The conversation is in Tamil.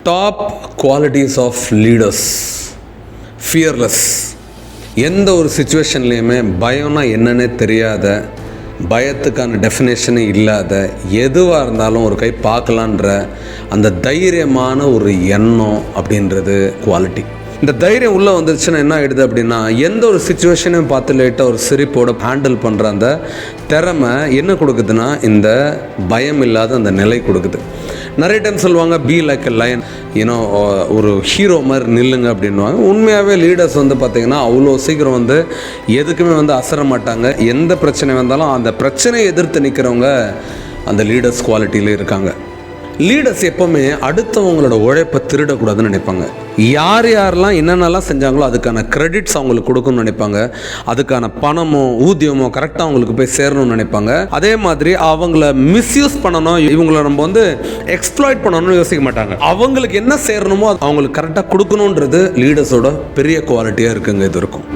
Top qualities of leaders. Fearless. எந்த ஒரு சுச்சுவேஷன்லேயுமே பயம்னா என்னன்னே தெரியாத, பயத்துக்கான டெஃபினேஷனே இல்லாத, எதுவாக இருந்தாலும் ஒரு கை பார்க்கலான்ற அந்த தைரியமான ஒரு எண்ணம் அப்படின்றது குவாலிட்டி. இந்த தைரியம் உள்ளே வந்துருச்சுன்னா என்ன ஆகிடுது அப்படின்னா, எந்த ஒரு சுச்சுவேஷனையும் பார்த்து லேட்டாக ஒரு சிரிப்போட ஹேண்டில் பண்ணுற அந்த திறமை என்ன கொடுக்குதுன்னா, இந்த பயம் இல்லாத அந்த நிலை கொடுக்குது. நிறைய டைம் சொல்லுவாங்க பி லைக் எ லயன், ஒரு ஹீரோ மாதிரி நில்லுங்க அப்படின்வாங்க. உண்மையாகவே லீடர்ஸ் பார்த்திங்கன்னா அவ்வளோ சீக்கிரம் எதுக்குமே அசர மாட்டாங்க. எந்த பிரச்சனை வந்தாலும் அந்த பிரச்சனையை எதிர்த்து நிற்கிறவங்க அந்த லீடர்ஸ் குவாலிட்டியில் இருக்காங்க. லீடர்ஸ் எப்போவுமே அடுத்தவங்களோட உழைப்பை திருடக்கூடாதுன்னு நினைப்பாங்க. யார் யாரெல்லாம் என்னென்னலாம் செஞ்சாங்களோ அதுக்கான கிரெடிட்ஸ் அவங்களுக்கு கொடுக்கணும்னு நினைப்பாங்க. அதுக்கான பணமோ ஊதியமோ கரெக்டாக அவங்களுக்கு போய் சேரணும்னு நினைப்பாங்க. அதே மாதிரி அவங்கள மிஸ்யூஸ் பண்ணணும், இவங்களை நம்ம எக்ஸ்ப்ளாய்ட் பண்ணணும்னு யோசிக்க மாட்டாங்க. அவங்களுக்கு என்ன சேரணுமோ அவங்களுக்கு கரெக்டாக கொடுக்கணுன்றது லீடர்ஸோட பெரிய குவாலிட்டியாக இருக்குங்க. இது இருக்கும்.